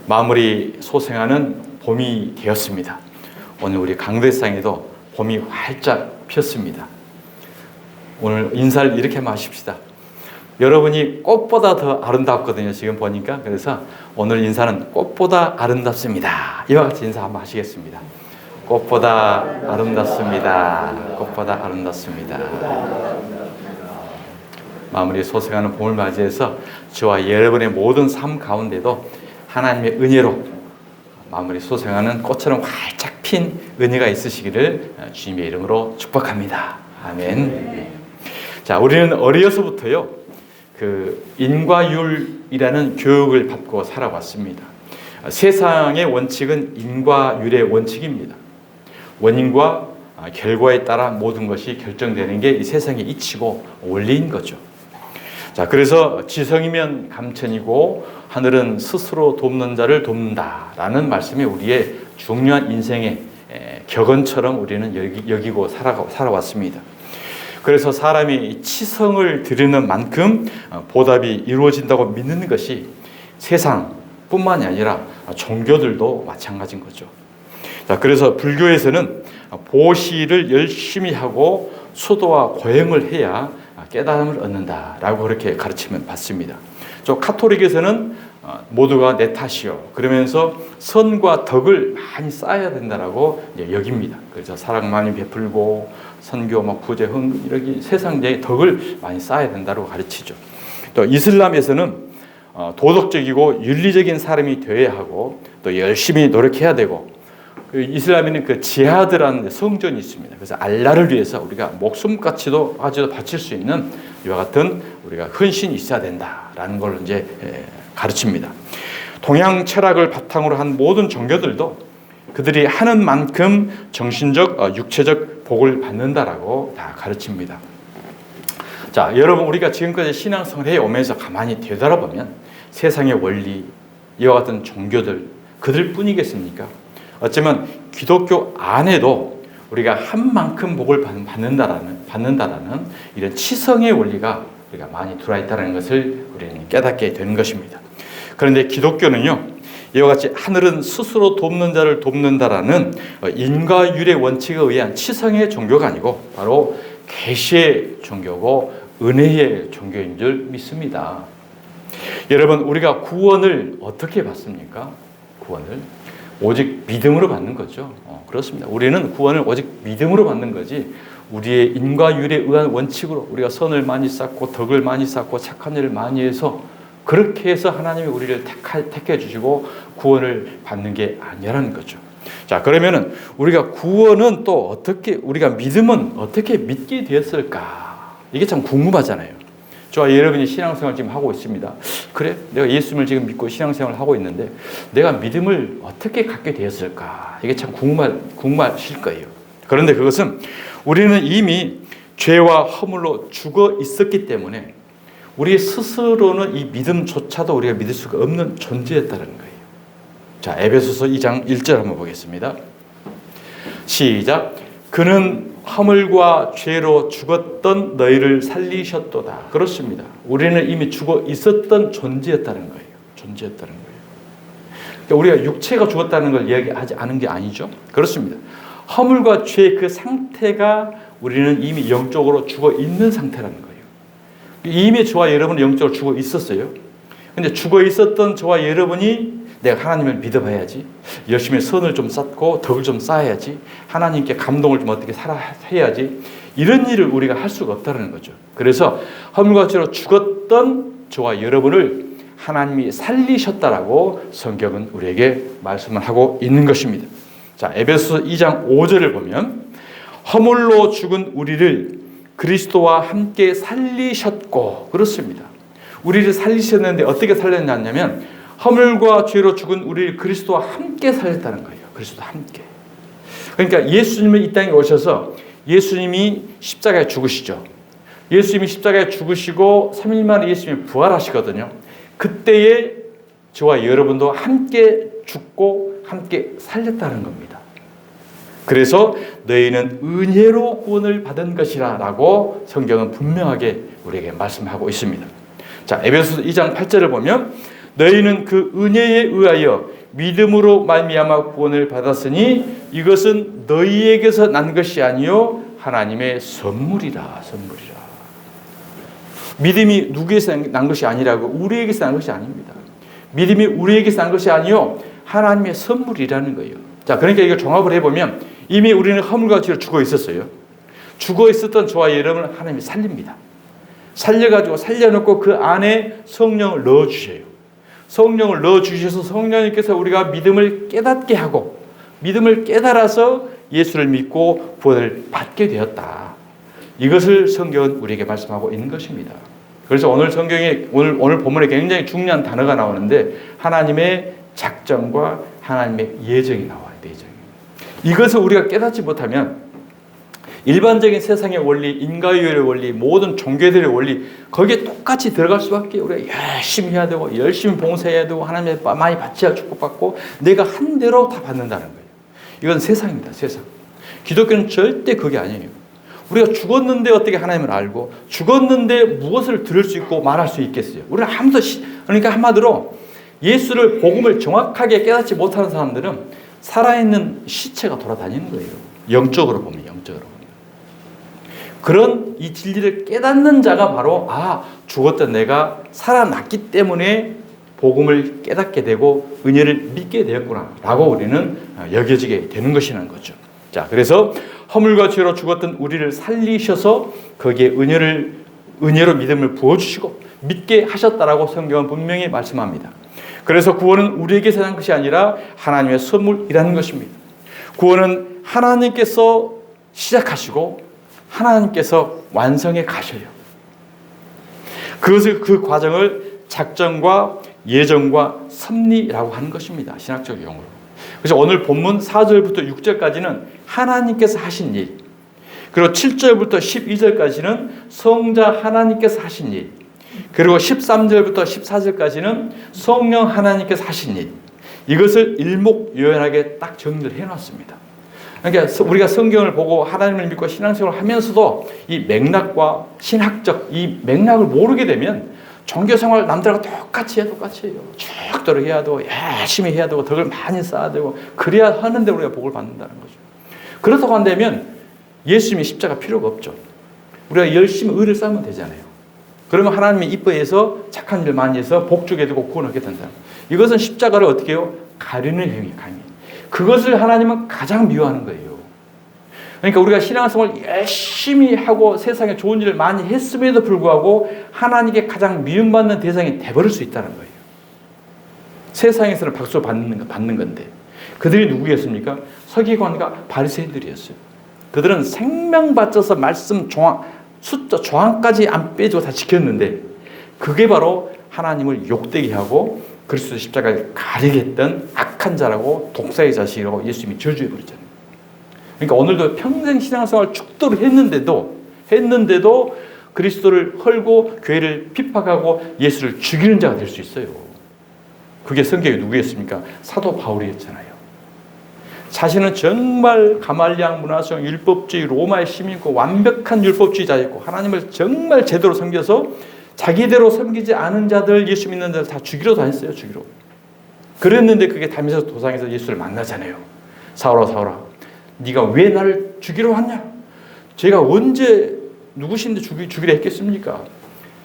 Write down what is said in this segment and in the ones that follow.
마무리 소생하는 봄이 되었습니다. 오늘 우리 강대상에도 봄이 활짝 폈습니다. 오늘 인사를 이렇게 마십시다. 여러분이 꽃보다 더 아름답거든요, 지금 보니까. 그래서 오늘 인사는 꽃보다 아름답습니다. 이와 같이 인사 한번 하시겠습니다. 꽃보다 아름답습니다. 꽃보다 아름답습니다. 마무리 소생하는 봄을 맞이해서 저와 여러분의 모든 삶 가운데도 하나님의 은혜로 마무리 소생하는 꽃처럼 활짝 핀 은혜가 있으시기를 주님의 이름으로 축복합니다. 아멘. 자, 우리는 어려서부터요, 인과율이라는 교육을 받고 살아왔습니다. 세상의 원칙은 인과율의 원칙입니다. 원인과 결과에 따라 모든 것이 결정되는 게 이 세상의 이치고 원리인 거죠. 자, 그래서 지성이면 감천이고 하늘은 스스로 돕는 자를 돕는다라는 말씀이 우리의 중요한 인생의 격언처럼 우리는 여기고 살아왔습니다. 그래서 사람이 치성을 들이는 만큼 보답이 이루어진다고 믿는 것이 세상뿐만이 아니라 종교들도 마찬가지인 거죠. 자, 그래서 불교에서는 보시를 열심히 하고 수도와 고행을 해야 깨달음을 얻는다라고 그렇게 가르침을 받습니다. 또 카톨릭에서는 모두가 내 탓이요, 그러면서 선과 덕을 많이 쌓아야 된다라고 여깁니다. 그래서 사랑 많이 베풀고 선교, 구제, 헌금 이렇게 세상의 덕을 많이 쌓아야 된다고 가르치죠. 또 이슬람에서는 도덕적이고 윤리적인 사람이 되어야 하고 또 열심히 노력해야 되고, 이슬람에는 지하드라는 성전이 있습니다. 그래서 알라를 위해서 우리가 목숨까지도 바칠 수 있는 이와 같은 우리가 헌신이 있어야 된다라는 걸 이제 가르칩니다. 동양 철학을 바탕으로 한 모든 종교들도 그들이 하는 만큼 정신적, 육체적 복을 받는다라고 다 가르칩니다. 자, 여러분, 우리가 지금까지 신앙생활을 해오면서 가만히 되돌아보면 세상의 원리, 이와 같은 종교들, 그들 뿐이겠습니까? 어쩌면 기독교 안에도 우리가 한 만큼 복을 받는다라는 이런 치성의 원리가 우리가 많이 들어와 있다는 것을 우리는 깨닫게 되는 것입니다. 그런데 기독교는요, 이와 같이 하늘은 스스로 돕는 자를 돕는다라는 인과율의 원칙에 의한 치성의 종교가 아니고 바로 계시의 종교고 은혜의 종교인 줄 믿습니다. 여러분, 우리가 구원을 어떻게 받습니까? 구원을 오직 믿음으로 받는 거죠. 그렇습니다. 우리는 구원을 오직 믿음으로 받는 거지, 우리의 인과율에 의한 원칙으로 우리가 선을 많이 쌓고 덕을 많이 쌓고 착한 일을 많이 해서 그렇게 해서 하나님이 우리를 택해 주시고 구원을 받는 게 아니라는 거죠. 자, 그러면은 우리가 구원은 또 어떻게, 우리가 믿음은 어떻게 믿게 되었을까? 이게 참 궁금하잖아요. 저와 여러분이 신앙생활 지금 하고 있습니다. 그래? 내가 예수님을 지금 믿고 신앙생활을 하고 있는데 내가 믿음을 어떻게 갖게 되었을까? 이게 참 궁금하실 거예요. 그런데 그것은 우리는 이미 죄와 허물로 죽어 있었기 때문에 우리 스스로는 이 믿음조차도 우리가 믿을 수가 없는 존재였다는 거예요. 자, 에베소서 2장 1절 한번 보겠습니다. 시작. 그는 허물과 죄로 죽었던 너희를 살리셨도다. 그렇습니다. 우리는 이미 죽어 있었던 존재였다는 거예요. 존재였다는 거예요. 그러니까 우리가 육체가 죽었다는 걸 이야기하지 않은 게 아니죠. 그렇습니다. 허물과 죄의 그 상태가 우리는 이미 영적으로 죽어 있는 상태라는 거예요. 이미 저와 여러분은 영적으로 죽어 있었어요. 근데 죽어 있었던 저와 여러분이 내가 하나님을 믿어봐야지, 열심히 선을 좀 쌓고 덕을 좀 쌓아야지, 하나님께 감동을 좀 어떻게 해야지, 이런 일을 우리가 할 수가 없다는 거죠. 그래서 허물과 죄로 죽었던 저와 여러분을 하나님이 살리셨다라고 성경은 우리에게 말씀을 하고 있는 것입니다. 자, 에베소서 2장 5절을 보면 허물로 죽은 우리를 그리스도와 함께 살리셨고, 그렇습니다. 우리를 살리셨는데 어떻게 살렸냐면 허물과 죄로 죽은 우리를 그리스도와 함께 살렸다는 거예요. 그리스도와 함께. 그러니까 예수님이 이 땅에 오셔서 예수님이 십자가에 죽으시죠. 예수님이 십자가에 죽으시고 3일 만에 예수님이 부활하시거든요. 그때에 저와 여러분도 함께 죽고 함께 살렸다는 겁니다. 그래서 너희는 은혜로 구원을 받은 것이라 라고 성경은 분명하게 우리에게 말씀하고 있습니다. 자, 에베소서 2장 8절을 보면 너희는 그 은혜에 의하여 믿음으로 말미암아 구원을 받았으니 이것은 너희에게서 난 것이 아니요 하나님의 선물이라. 믿음이 누구에게서 난 것이 아니라고, 우리에게서 난 것이 아닙니다. 믿음이 우리에게서 난 것이 아니요 하나님의 선물이라는 거예요. 자, 그러니까 이걸 종합을 해보면 이미 우리는 허물과 죄로 죽어 있었어요. 죽어 있었던 저와 여러분을 하나님이 살립니다. 살려가지고 살려놓고 그 안에 성령을 넣어주셔요. 성령을 넣어주셔서 성령님께서 우리가 믿음을 깨닫게 하고 믿음을 깨달아서 예수를 믿고 구원을 받게 되었다. 이것을 성경은 우리에게 말씀하고 있는 것입니다. 그래서 오늘 성경에 오늘 본문에 굉장히 중요한 단어가 나오는데 하나님의 작정과 하나님의 예정이 나와요. 예정이. 이것을 우리가 깨닫지 못하면 일반적인 세상의 원리, 인과유의 원리, 모든 종교들의 원리 거기에 똑같이 들어갈 수밖에. 우리가 열심히 해야 되고 열심히 봉사해야 되고 하나님의 많이 받쳐야 축복받고 내가 한 대로 다 받는다는 거예요. 이건 세상입니다. 세상. 기독교는 절대 그게 아니에요. 우리가 죽었는데 어떻게 하나님을 알고 죽었는데 무엇을 들을 수 있고 말할 수 있겠어요. 우리는 아무도 그러니까 한마디로 예수를 복음을 정확하게 깨닫지 못하는 사람들은 살아있는 시체가 돌아다니는 거예요. 영적으로 보면 영적으로. 그런 이 진리를 깨닫는 자가 바로 죽었던 내가 살아났기 때문에 복음을 깨닫게 되고 은혜를 믿게 되었구나 라고 우리는 여겨지게 되는 것이라는 거죠. 자, 그래서 허물과 죄로 죽었던 우리를 살리셔서 거기에 은혜로 믿음을 부어주시고 믿게 하셨다라고 성경은 분명히 말씀합니다. 그래서 구원은 우리에게서 난 것이 아니라 하나님의 선물이라는 것입니다. 구원은 하나님께서 시작하시고 하나님께서 완성해 가셔요. 그 과정을 작정과 예정과 섭리라고 하는 것입니다. 신학적 용어로. 그래서 오늘 본문 4절부터 6절까지는 하나님께서 하신 일, 그리고 7절부터 12절까지는 성자 하나님께서 하신 일, 그리고 13절부터 14절까지는 성령 하나님께서 하신 일, 이것을 일목요연하게 딱 정리를 해놨습니다. 그러니까 우리가 성경을 보고 하나님을 믿고 신앙생활을 하면서도 이 맥락과 신학적 이 맥락을 모르게 되면 종교생활 남들하고 똑같이 해요. 쭉 해야 되고 열심히 해야 되고 덕을 많이 쌓아야 되고 그래야 하는데 우리가 복을 받는다는 거죠. 그렇다고 한다면 예수님이 십자가 필요가 없죠. 우리가 열심히 의를 쌓으면 되잖아요. 그러면 하나님이 이뻐해서 착한 일 많이 해서 복 주게 되고 구원하게 된다. 이것은 십자가를 어떻게 해요? 가리는 행위, 강의. 그것을 하나님은 가장 미워하는 거예요. 그러니까 우리가 신앙생활을 열심히 하고 세상에 좋은 일을 많이 했음에도 불구하고 하나님께 가장 미움받는 대상이 돼버릴 수 있다는 거예요. 세상에서는 박수 받는 건데 그들이 누구였습니까? 서기관과 바리새인들이었어요. 그들은 생명 바쳐서 말씀 숫자 조항까지 안 빼주고 다 지켰는데 그게 바로 하나님을 욕되게 하고 그리스도 십자가를 가리게 했던 악한 자라고 독사의 자식이라고 예수님이 저주해버렸잖아요. 그러니까 오늘도 평생 신앙생활 축도를 했는데도 그리스도를 헐고 교회를 핍박하고 예수를 죽이는 자가 될 수 있어요. 그게 성경이 누구였습니까? 사도 바울이었잖아요. 자신은 정말 가말리앙 문화성 율법주의 로마의 시민이고 완벽한 율법주의자였고 하나님을 정말 제대로 섬겨서 자기대로 섬기지 않은 자들, 예수 믿는 자들 다 죽이러 다녔어요. 죽이러. 그랬는데 그게 다메섹 도상에서 예수를 만나잖아요. 사울아 네가 왜 나를 죽이러 왔냐? 제가 언제 누구신데 죽이려 했겠습니까?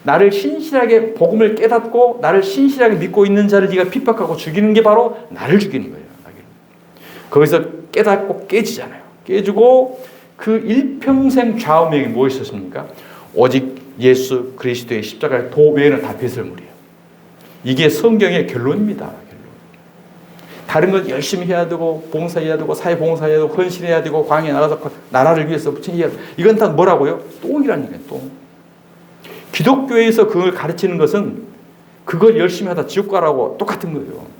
나를 신실하게 복음을 깨닫고 나를 신실하게 믿고 있는 자를 네가 핍박하고 죽이는 게 바로 나를 죽이는 거예요. 거기서 깨닫고 깨지잖아요. 깨지고 그 일평생 좌우명이 무엇이었습니까? 오직 예수 그리스도의 십자가의 도 외에는 다 배설물이에요. 이게 성경의 결론입니다. 다른 건 열심히 해야 되고 봉사해야 되고 사회 봉사해야 되고 헌신해야 되고 광야에 나가서 나라를 위해서 부채해야 되고 이건 다 뭐라고요? 똥이라는 거예요. 똥. 기독교에서 그걸 가르치는 것은 그걸 열심히 하다 지옥 가라고 똑같은 거예요.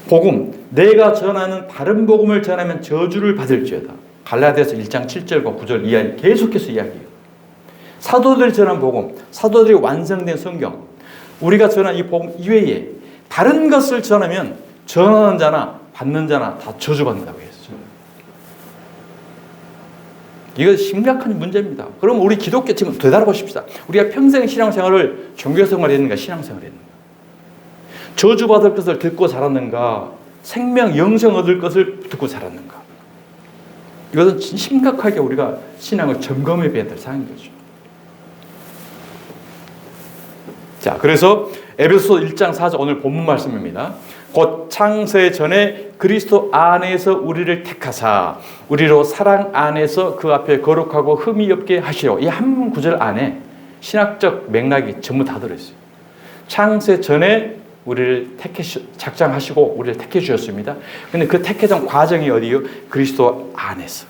복음, 내가 전하는 다른 복음을 전하면 저주를 받을지어다. 갈라디아서 1장 7절과 9절 이하에 계속해서 이야기해요. 사도들이 전한 복음, 사도들이 완성된 성경, 우리가 전한 이 복음 이외에 다른 것을 전하면 전하는 자나 받는 자나 다 저주받는다고 했어요. 이거 심각한 문제입니다. 그럼 우리 기독교 지금 되돌아보십시다. 우리가 평생 신앙생활을 종교생활을 했는가, 신앙생활을 했는가? 저주받을 것을 듣고 자랐는가, 생명, 영생 얻을 것을 듣고 자랐는가? 이것은 심각하게 우리가 신앙을 점검해 봐야 될 사항인 거죠. 자, 그래서 에베소서 1장 4절 오늘 본문 말씀입니다. 곧 창세 전에 그리스도 안에서 우리를 택하사 우리로 사랑 안에서 그 앞에 거룩하고 흠이 없게 하시오. 이 한 구절 안에 신학적 맥락이 전부 다 들어있어요. 창세 전에 우리를 작정하시고 우리를 택해 주셨습니다. 근데 그 택해진 과정이 어디요? 그리스도 안에서.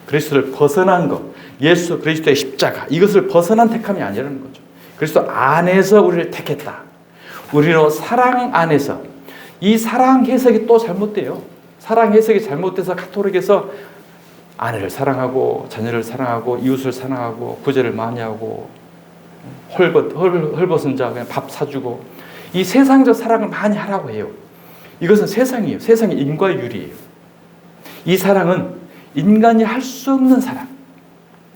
그리스도를 벗어난 것, 예수 그리스도의 십자가, 이것을 벗어난 택함이 아니라는 거죠. 그리스도 안에서 우리를 택했다. 우리로 사랑 안에서. 이 사랑 해석이 또 잘못돼요. 사랑 해석이 잘못돼서 가톨릭에서 아내를 사랑하고 자녀를 사랑하고 이웃을 사랑하고 구제를 많이 하고 헐벗은 자 그냥 밥 사주고 이 세상적 사랑을 많이 하라고 해요. 이것은 세상이에요. 세상의 인과율이에요. 이 사랑은 인간이 할 수 없는 사랑,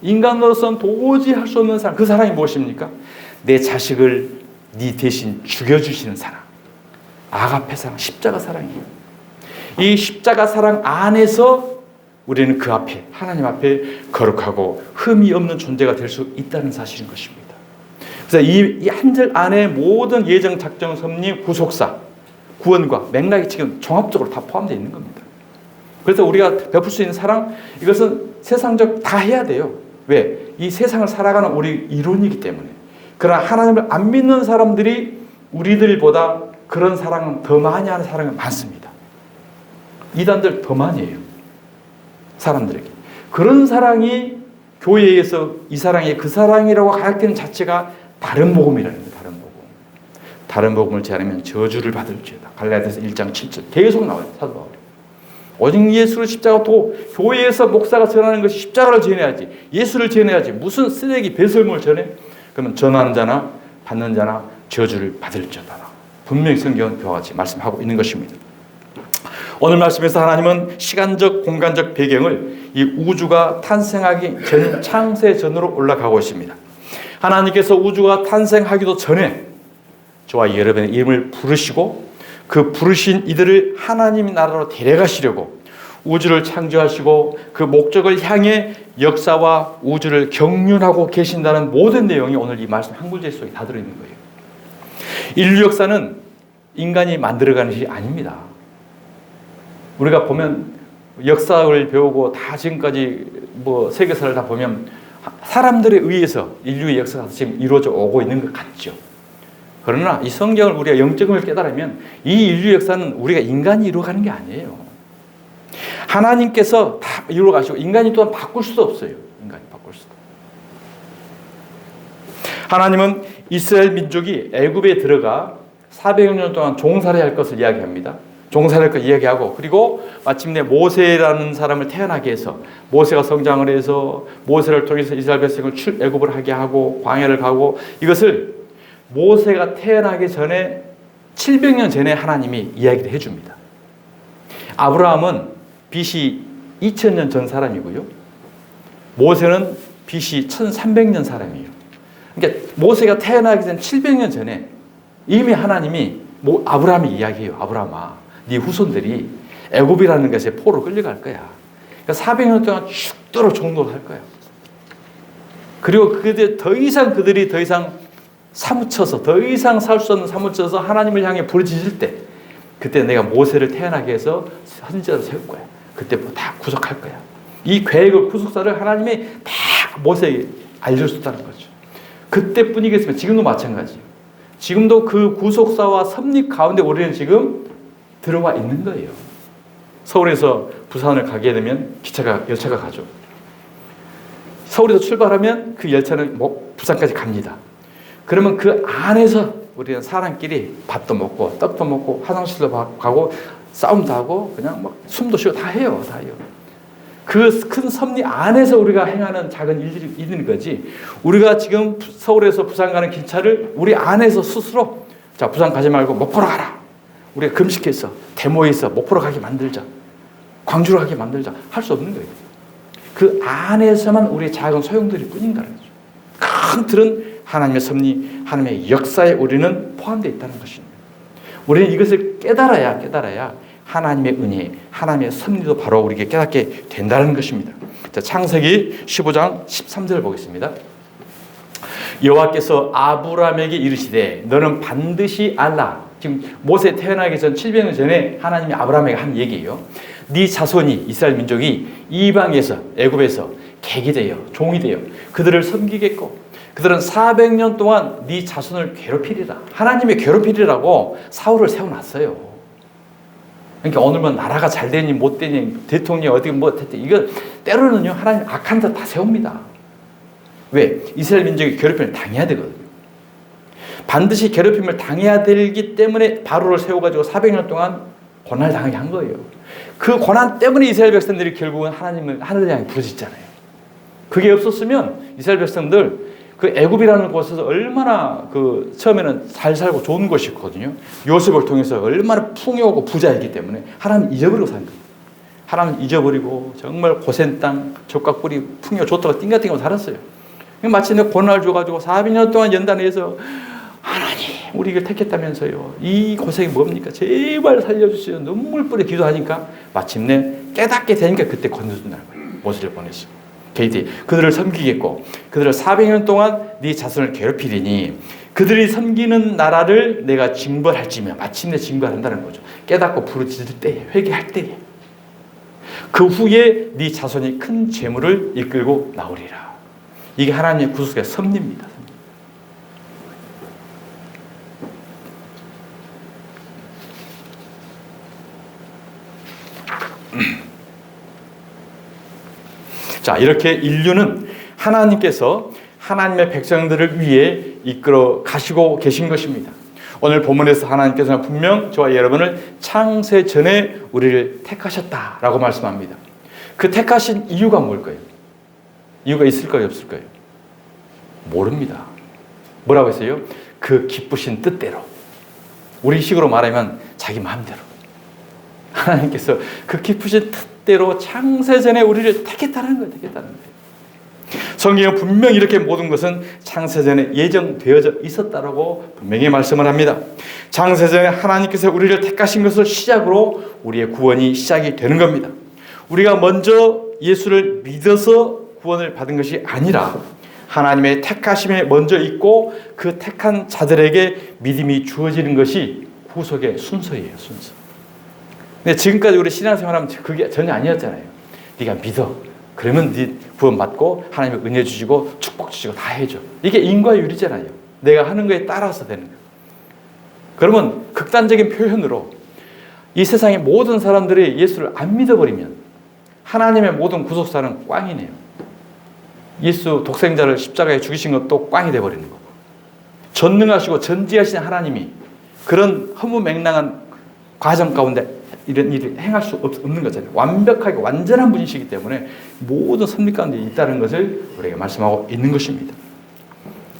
인간으로서는 도저히 할 수 없는 사랑. 그 사랑이 무엇입니까? 내 자식을 네 대신 죽여주시는 사랑, 아가페 사랑, 십자가 사랑이에요. 이 십자가 사랑 안에서 우리는 그 앞에, 하나님 앞에 거룩하고 흠이 없는 존재가 될 수 있다는 사실인 것입니다. 그래서 이 한 절 안에 모든 예정, 작정, 섭리, 구속사, 구원과 맥락이 지금 종합적으로 다 포함되어 있는 겁니다. 그래서 우리가 베풀 수 있는 사랑, 이것은 세상적 다 해야 돼요. 왜? 이 세상을 살아가는 우리 이론이기 때문에. 그러나 하나님을 안 믿는 사람들이 우리들보다 그런 사랑은 더 많이 하는 사람이 많습니다. 이단들 더 많이 해요. 사람들에게. 그런 사랑이 교회에서 이 사랑이 그 사랑이라고 가르치는 자체가 다른 복음이라는 거예요. 다른 복음. 다른 복음을 제하면 저주를 받을지어다. 갈라디아서 1장 7절 계속 나와요. 사도 바울이. 오직 예수를 십자가 또 교회에서 목사가 전하는 것이 십자가를 전해야지, 예수를 전해야지, 무슨 쓰레기 배설물을 전해? 그러면 전하는 자나 받는 자나 저주를 받을지어다. 분명히 성경은 그와 같이 말씀하고 있는 것입니다. 오늘 말씀에서 하나님은 시간적 공간적 배경을 이 우주가 탄생하기 전, 창세 전으로 올라가고 있습니다. 하나님께서 우주가 탄생하기도 전에 저와 여러분의 이름을 부르시고 그 부르신 이들을 하나님의 나라로 데려가시려고 우주를 창조하시고 그 목적을 향해 역사와 우주를 경륜하고 계신다는 모든 내용이 오늘 이 말씀 한 구절 속에 다 들어있는 거예요. 인류 역사는 인간이 만들어가는 것이 아닙니다. 우리가 보면 역사를 배우고 다 지금까지 세계사를 다 보면 사람들에 의해서 인류의 역사가 지금 이루어져 오고 있는 것 같죠. 그러나 이 성경을 우리가 영적을 깨달으면 이 인류 역사는 우리가 인간이 이루어가는 게 아니에요. 하나님께서 다 이루어가시고 인간이 또한 바꿀 수도 없어요. 인간이 바꿀 수도. 하나님은 이스라엘 민족이 애굽에 들어가 400년 동안 종살이 할 것을 이야기합니다. 종살이 할 것을 이야기하고 그리고 마침내 모세라는 사람을 태어나게 해서 모세가 성장을 해서 모세를 통해서 이스라엘 백성을 애굽을 하게 하고 광야를 가고 이것을 모세가 태어나기 전에 700년 전에 하나님이 이야기를 해줍니다. 아브라함은 BC 2000년 전 사람이고요. 모세는 BC 1300년 사람이에요. 그러니까 모세가 태어나기 전 700년 전에 이미 하나님이 아브라함이 이야기해요. 아브라함아, 네 후손들이 애굽이라는 것에 포로 끌려갈 거야. 그러니까 400년 동안 죽도록 종노를 거야. 그리고 그들이 더 이상 사무쳐서 더 이상 살 수 없는 사무쳐서 하나님을 향해 부르짖을 때 그때 내가 모세를 태어나게 해서 선지자로 세울 거야. 그때 다 구속할 거야. 이 계획을 구속사를 하나님이 다 모세에게 알려줬다는 거죠. 그때뿐이겠지만 지금도 마찬가지예요. 지금도 그 구속사와 섭리 가운데 우리는 지금 들어와 있는 거예요. 서울에서 부산을 가게 되면 열차가 가죠. 서울에서 출발하면 그 열차는 부산까지 갑니다. 그러면 그 안에서 우리는 사람끼리 밥도 먹고 떡도 먹고 화장실도 가고 싸움도 하고 그냥 숨도 쉬고 다 해요. 그 큰 섭리 안에서 우리가 행하는 작은 일들이 있는 거지. 우리가 지금 서울에서 부산 가는 기차를 우리 안에서 스스로 자 부산 가지 말고 목포로 가라. 우리가 금식해서 데모해서 목포로 가게 만들자. 광주로 가게 만들자. 할 수 없는 거예요. 그 안에서만 우리의 작은 소용돌이 뿐인가는 거죠. 큰 틀은 하나님의 섭리, 하나님의 역사에 우리는 포함되어 있다는 것입니다. 우리는 이것을 깨달아야 하나님의 은혜, 하나님의 섭리도 바로 우리에게 깨닫게 된다는 것입니다. 자, 창세기 15장 13절 보겠습니다. 여호와께서 아브라함에게 이르시되 너는 반드시 알라. 지금 모세 태어나기 전 700년 전에 하나님이 아브라함에게 한 얘기예요. 네 자손이 이스라엘 민족이 이방에서 애굽에서 객이 되어 종이 되어 그들을 섬기겠고 그들은 400년 동안 네 자손을 괴롭히리라. 하나님의 괴롭히리라고 사울을 세워놨어요. 그러니까 오늘만 나라가 잘 되니 못 되니 대통령이 어디 뭐 됐든 이거 때로는요 하나님 악한 자 다 세웁니다. 왜? 이스라엘 민족이 괴롭힘을 당해야 되거든요. 반드시 괴롭힘을 당해야 되기 때문에 바로를 세워가지고 400년 동안 고난을 당하게 한 거예요. 그 고난 때문에 이스라엘 백성들이 결국은 하늘을 향해 부르짖잖아요. 그게 없었으면 이스라엘 백성들 그 애굽이라는 곳에서 얼마나 그 처음에는 잘 살고 좋은 곳이었거든요. 요셉을 통해서 얼마나 풍요하고 부자였기 때문에 하나님 잊어버리고 산 거예요. 하나님 잊어버리고 정말 고센 땅, 족각뿌리 풍요 좋다고 띵가띵가 살았어요. 마침내 고난을 줘가지고 400년 동안 연단해서 하나님 우리 이걸 택했다면서요. 이 고생이 뭡니까? 제발 살려주세요. 눈물 뿌려 기도하니까 마침내 깨닫게 되니까 그때 건져준다는 거예요. 모세를 보내시. 그들을 섬기겠고 그들을 400년 동안 네 자손을 괴롭히리니 그들이 섬기는 나라를 내가 징벌할지며 마침내 징벌한다는 거죠. 깨닫고 부르짖을 때에 회개할 때에 그 후에 네 자손이 큰 재물을 이끌고 나오리라. 이게 하나님의 구속의 섭리입니다. 자, 이렇게 인류는 하나님께서 하나님의 백성들을 위해 이끌어 가시고 계신 것입니다. 오늘 본문에서 하나님께서는 분명 저와 여러분을 창세 전에 우리를 택하셨다라고 말씀합니다. 그 택하신 이유가 뭘까요? 이유가 있을까요? 없을까요? 모릅니다. 뭐라고 했어요? 그 기쁘신 뜻대로. 우리 식으로 말하면 자기 마음대로. 하나님께서 그 기쁘신 뜻대로 창세전에 우리를 택했다는 거예요. 성경은 분명히 이렇게 모든 것은 창세전에 예정되어져 있었다라고 분명히 말씀을 합니다. 창세전에 하나님께서 우리를 택하신 것을 시작으로 우리의 구원이 시작이 되는 겁니다. 우리가 먼저 예수를 믿어서 구원을 받은 것이 아니라 하나님의 택하심에 먼저 있고 그 택한 자들에게 믿음이 주어지는 것이 구속의 순서예요. 순서. 근데 지금까지 우리 신앙생활하면 그게 전혀 아니었잖아요. 네가 믿어. 그러면 네 구원 받고 하나님의 은혜 주시고 축복 주시고 다 해줘. 이게 인과율이잖아요. 내가 하는 거에 따라서 되는 거예요. 그러면 극단적인 표현으로 이 세상의 모든 사람들이 예수를 안 믿어버리면 하나님의 모든 구속사는 꽝이네요. 예수 독생자를 십자가에 죽이신 것도 꽝이 되어버리는 거고 전능하시고 전지하신 하나님이 그런 허무맹랑한 과정 가운데 이런 일을 행할 수 없는 거잖아요. 완벽하게 완전한 분이시기 때문에 모든 섭리 가운데 있다는 것을 우리에게 말씀하고 있는 것입니다.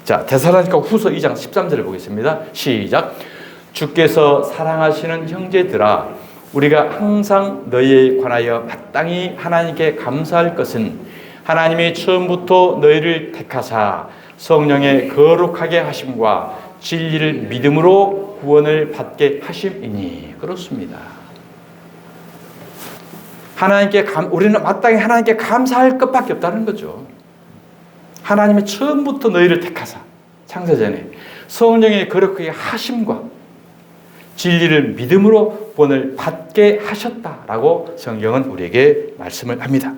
자, 데살로니가 후서 2장 13절을 보겠습니다. 시작. 주께서 사랑하시는 형제들아 우리가 항상 너희에 관하여 마땅히 하나님께 감사할 것은 하나님이 처음부터 너희를 택하사 성령의 거룩하게 하심과 진리를 믿음으로 구원을 받게 하심이니. 그렇습니다. 우리는 마땅히 하나님께 감사할 것밖에 없다는 거죠. 하나님이 처음부터 너희를 택하사 창세전에 성령의 거룩하게 하심과 진리를 믿음으로 구원을 받게 하셨다라고 성경은 우리에게 말씀을 합니다.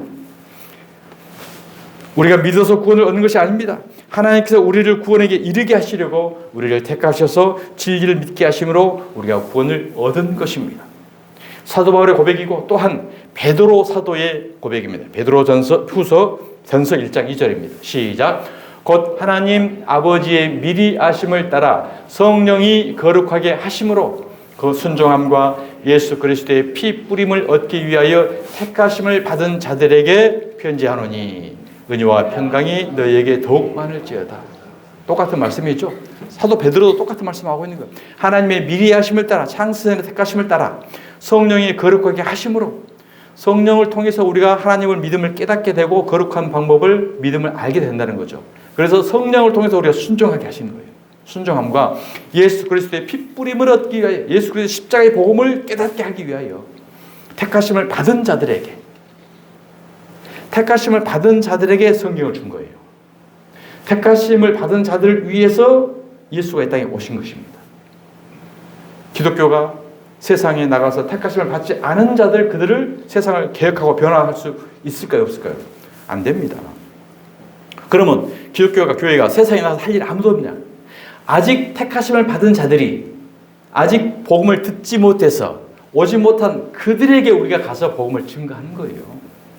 우리가 믿어서 구원을 얻는 것이 아닙니다. 하나님께서 우리를 구원에게 이르게 하시려고 우리를 택하셔서 진리를 믿게 하심으로 우리가 구원을 얻은 것입니다. 사도 바울의 고백이고 또한 베드로 사도의 고백입니다. 베드로전서 후서 전서 1장 2절입니다. 시작. 곧 하나님 아버지의 미리 아심을 따라 성령이 거룩하게 하심으로 그 순종함과 예수 그리스도의 피 뿌림을 얻기 위하여 택하심을 받은 자들에게 편지하노니 은혜와 평강이 너희에게 더욱 많을지어다. 똑같은 말씀이죠. 사도 베드로도 똑같은 말씀하고 있는 거예요. 하나님의 미리 하심을 따라 창세전에 택하심을 따라 성령이 거룩하게 하심으로 성령을 통해서 우리가 하나님을 믿음을 깨닫게 되고 거룩한 방법을 믿음을 알게 된다는 거죠. 그래서 성령을 통해서 우리가 순종하게 하시는 거예요. 순종함과 예수 그리스도의 핏뿌림을 얻기 위하여, 예수 그리스도의 십자가의 복음을 깨닫게 하기 위하여 택하심을 받은 자들에게 성경을 준 거예요. 택하심을 받은 자들을 위해서 예수가 이 땅에 오신 것입니다. 기독교가 세상에 나가서 택하심을 받지 않은 자들, 그들을 세상을 개혁하고 변화할 수 있을까요, 없을까요? 안 됩니다. 그러면 교회가 세상에 나가서 할 일 아무도 없냐? 아직 택하심을 받은 자들이 아직 복음을 듣지 못해서 오지 못한 그들에게 우리가 가서 복음을 증거하는 거예요.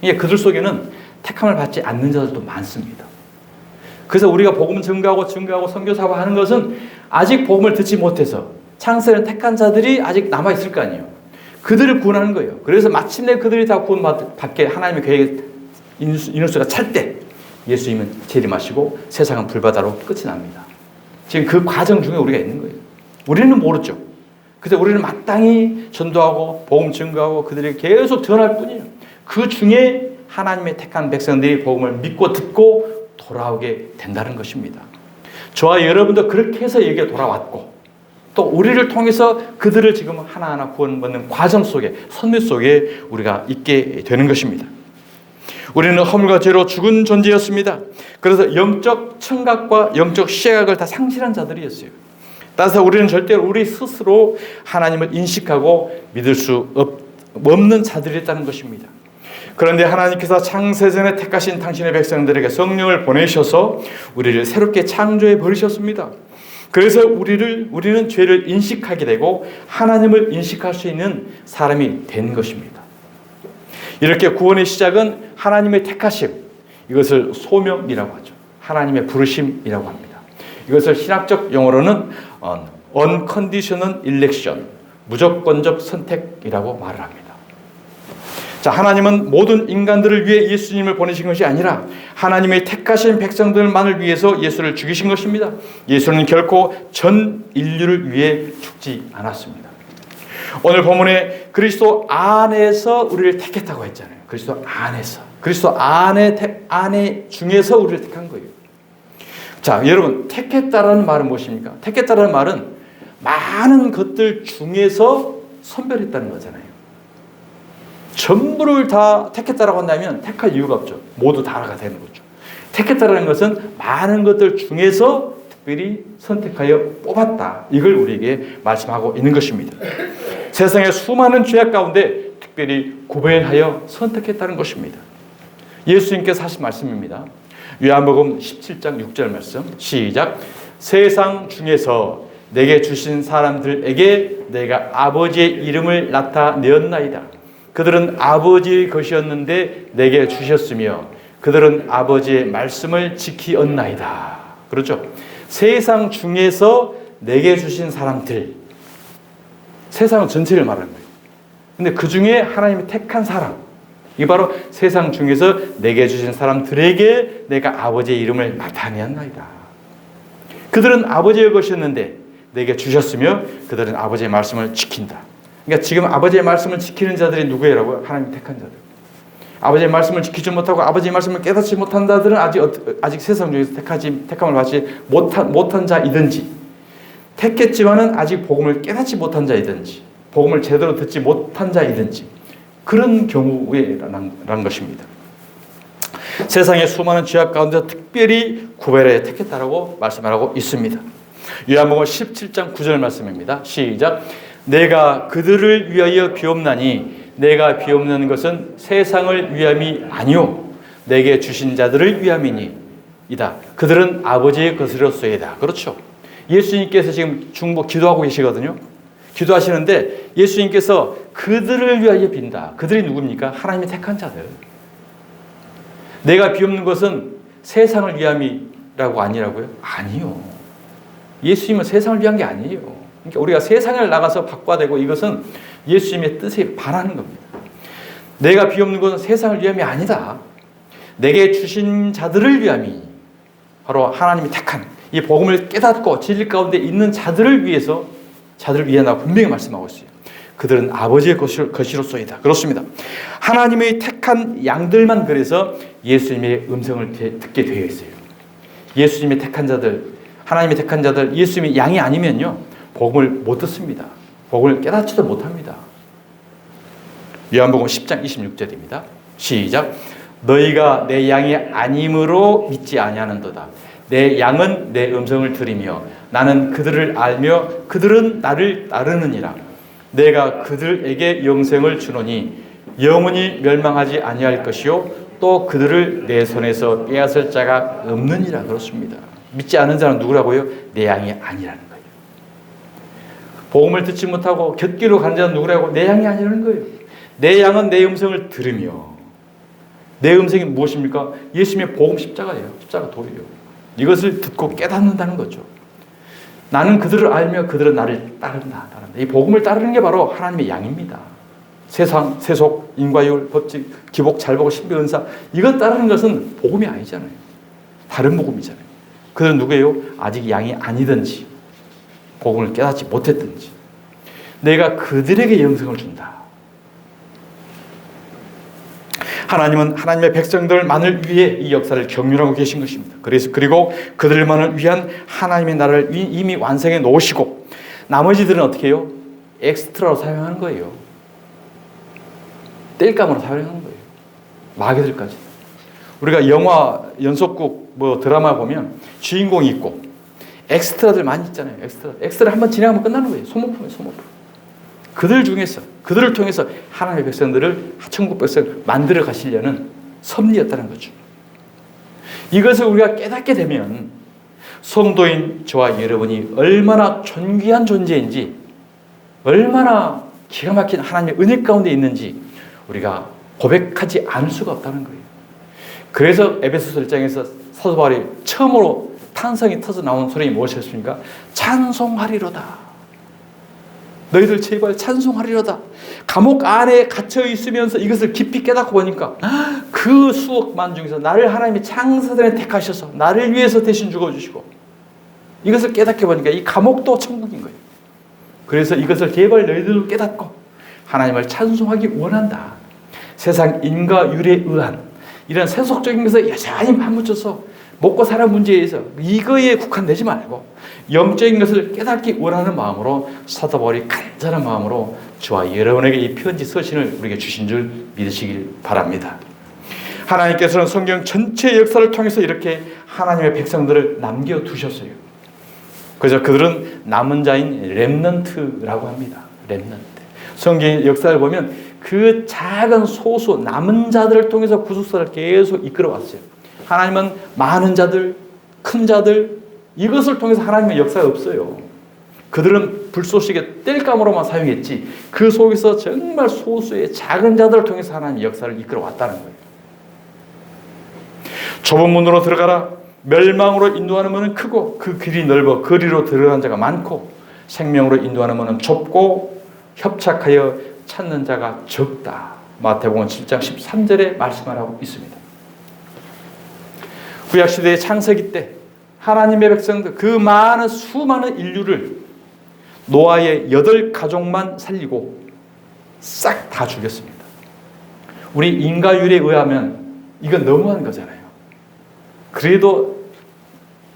이게 그들 속에는 택함을 받지 않는 자들도 많습니다. 그래서 우리가 복음 증거하고 선교사고 하는 것은 아직 복음을 듣지 못해서 창세는 택한 자들이 아직 남아있을 거 아니에요. 그들을 구원하는 거예요. 그래서 마침내 그들이 다 구원받게 하나님의 계획의 인원수가 찰 때 예수님은 재림하시고 세상은 불바다로 끝이 납니다. 지금 그 과정 중에 우리가 있는 거예요. 우리는 모르죠. 그래서 우리는 마땅히 전도하고 복음 증거하고 그들에게 계속 전할 뿐이에요. 그 중에 하나님의 택한 백성들이 복음을 믿고 듣고 돌아오게 된다는 것입니다. 저와 여러분도 그렇게 해서 여기에 돌아왔고 또 우리를 통해서 그들을 지금 하나하나 구원받는 과정 속에, 선미 속에 우리가 있게 되는 것입니다. 우리는 허물과 죄로 죽은 존재였습니다. 그래서 영적 청각과 영적 시각을 다 상실한 자들이었어요. 따라서 우리는 절대로 우리 스스로 하나님을 인식하고 믿을 수 없는 자들이었다는 것입니다. 그런데 하나님께서 창세전에 택하신 당신의 백성들에게 성령을 보내셔서 우리를 새롭게 창조해 버리셨습니다. 그래서 우리는 죄를 인식하게 되고 하나님을 인식할 수 있는 사람이 된 것입니다. 이렇게 구원의 시작은 하나님의 택하심, 이것을 소명이라고 하죠. 하나님의 부르심이라고 합니다. 이것을 신학적 용어로는 unconditional election, 무조건적 선택이라고 말을 합니다. 자, 하나님은 모든 인간들을 위해 예수님을 보내신 것이 아니라 하나님의 택하신 백성들만을 위해서 예수를 죽이신 것입니다. 예수는 결코 전 인류를 위해 죽지 않았습니다. 오늘 본문에 그리스도 안에서 우리를 택했다고 했잖아요. 그리스도 안에서. 그리스도 안에 중에서 우리를 택한 거예요. 자, 여러분, 택했다라는 말은 무엇입니까? 택했다라는 말은 많은 것들 중에서 선별했다는 거잖아요. 전부를 다 택했다라고 한다면 택할 이유가 없죠. 모두 다가 되는 거죠. 택했다라는 것은 많은 것들 중에서 특별히 선택하여 뽑았다. 이걸 우리에게 말씀하고 있는 것입니다. 세상의 수많은 죄악 가운데 특별히 구별하여 선택했다는 것입니다. 예수님께서 하신 말씀입니다. 요한복음 17장 6절 말씀 시작. 세상 중에서 내게 주신 사람들에게 내가 아버지의 이름을 나타내었나이다. 그들은 아버지의 것이었는데 내게 주셨으며 그들은 아버지의 말씀을 지키었나이다. 그렇죠? 세상 중에서 내게 주신 사람들, 세상 전체를 말하는 거예요. 근데 그 중에 하나님이 택한 사람, 이 바로 세상 중에서 내게 주신 사람들에게 내가 아버지의 이름을 나타내었나이다. 그들은 아버지의 것이었는데 내게 주셨으며 그들은 아버지의 말씀을 지킨다. 그러니까 지금 아버지의 말씀을 지키는 자들이 누구예요? 하나님 택한 자들. 아버지의 말씀을 지키지 못하고 아버지의 말씀을 깨닫지 못한 자들은 아직 세상 중에서 택함을 받지 못한 자이든지, 택했지만은 아직 복음을 깨닫지 못한 자이든지, 복음을 제대로 듣지 못한 자이든지, 그런 경우에라는 것입니다. 세상의 수많은 죄악 가운데 특별히 구별해 택했다라고 말씀하고 있습니다. 요한복음 17장 9절 말씀입니다. 시작. 내가 그들을 위하여 비옵나니 내가 비옵는 것은 세상을 위함이 아니요 내게 주신 자들을 위함이니이다. 그들은 아버지의 것으로소이다. 그렇죠. 예수님께서 지금 기도하고 계시거든요. 기도하시는데 예수님께서 그들을 위하여 빈다. 그들이 누굽니까? 하나님의 택한 자들. 내가 비옵는 것은 세상을 위함이라고 아니라고요? 아니요. 예수님은 세상을 위한 게 아니에요. 그러니까 우리가 세상을 나가서 바꿔대고 이것은 예수님의 뜻에 반하는 겁니다. 내가 비옵는 것은 세상을 위함이 아니다. 내게 주신 자들을 위함이 바로 하나님이 택한 이 복음을 깨닫고 진리 가운데 있는 자들을 위해서, 자들을 위하다고 분명히 말씀하고 있어요. 그들은 아버지의 것이로소이다. 그렇습니다. 하나님의 택한 양들만 그래서 예수님의 음성을 듣게 되어 있어요. 예수님의 택한 자들, 하나님의 택한 자들, 예수님의 양이 아니면요, 복음을 못 듣습니다. 복음을 깨닫지도 못합니다. 요한복음 10장 26절입니다. 시작. 너희가 내 양이 아님으로 믿지 아니하는도다. 내 양은 내 음성을 들으며 나는 그들을 알며 그들은 나를 따르느니라. 내가 그들에게 영생을 주노니 영원히 멸망하지 아니할 것이요 또 그들을 내 손에서 빼앗을 자가 없느니라. 그렇습니다. 믿지 않은 자는 누구라고요? 내 양이 아니라는 거예요. 복음을 듣지 못하고 곁길로 가는 자는 누구라고? 내 양이 아니라는 거예요. 내 양은 내 음성을 들으며, 내 음성이 무엇입니까? 예수님의 복음 십자가예요. 십자가 도예요. 이것을 듣고 깨닫는다는 거죠. 나는 그들을 알며 그들은 나를 따른다. 이 복음을 따르는 게 바로 하나님의 양입니다. 세상, 세속, 인과율, 법칙, 기복, 잘복, 신비, 은사, 이것 따르는 것은 복음이 아니잖아요. 다른 복음이잖아요. 그들은 누구예요? 아직 양이 아니든지 복음을 깨닫지 못했든지 내가 그들에게 영생을 준다. 하나님은 하나님의 백성들만을 위해 이 역사를 경륜하고 계신 것입니다. 그리고 그들만을 위한 하나님의 나라를 이미 완성해 놓으시고 나머지들은 어떻게 해요? 엑스트라로 사용하는 거예요. 땔감으로 사용하는 거예요. 마귀들까지. 우리가 영화, 연속극, 드라마 보면 주인공이 있고 엑스트라들 많이 있잖아요. 엑스트라 한번 진행하면 끝나는 거예요. 소모품이에요, 소모품. 그들 중에서, 그들을 통해서 하나님의 백성들을 천국 백성을 만들어 가시려는 섭리였다는 거죠. 이것을 우리가 깨닫게 되면 성도인 저와 여러분이 얼마나 존귀한 존재인지, 얼마나 기가 막힌 하나님의 은혜 가운데 있는지 우리가 고백하지 않을 수가 없다는 거예요. 그래서 에베소서 1장에서 사도 바울이 처음으로 탄성이 터져 나온 소리 무엇이었습니까? 찬송하리로다. 너희들 제발 찬송하리로다. 감옥 안에 갇혀 있으면서 이것을 깊이 깨닫고 보니까 그 수억만 중에서 나를 하나님이 창세전에 택하셔서 나를 위해서 대신 죽어주시고 이것을 깨닫게 보니까 이 감옥도 천국인 거예요. 그래서 이것을 제발 너희들도 깨닫고 하나님을 찬송하기 원한다. 세상 인과율에 의한 이런 세속적인 것에 여전히 파묻혀서 먹고 사는 문제에서 이거에 국한되지 말고 영적인 것을 깨닫기 원하는 마음으로 사도 바울이 간절한 마음으로 저와 여러분에게 이 편지 서신을 우리에게 주신 줄 믿으시길 바랍니다. 하나님께서는 성경 전체 역사를 통해서 이렇게 하나님의 백성들을 남겨두셨어요. 그래서 그들은 남은 자인 렘넌트라고 합니다. 렘넌트. 성경의 역사를 보면 그 작은 소수 남은 자들을 통해서 구속사를 계속 이끌어왔어요. 하나님은 많은 자들, 큰 자들 이것을 통해서 하나님의 역사가 없어요. 그들은 불쏘시개 땔감으로만 사용했지 그 속에서 정말 소수의 작은 자들을 통해서 하나님의 역사를 이끌어왔다는 거예요. 좁은 문으로 들어가라. 멸망으로 인도하는 문은 크고 그 길이 넓어 거리로 들어간 자가 많고 생명으로 인도하는 문은 좁고 협착하여 찾는 자가 적다. 마태복음 7장 13절에 말씀하고 있습니다. 구약시대의 창세기 때 하나님의 백성들 그 많은 수많은 인류를 노아의 8가족만 살리고 싹 다 죽였습니다. 우리 인과율에 의하면 이건 너무한 거잖아요. 그래도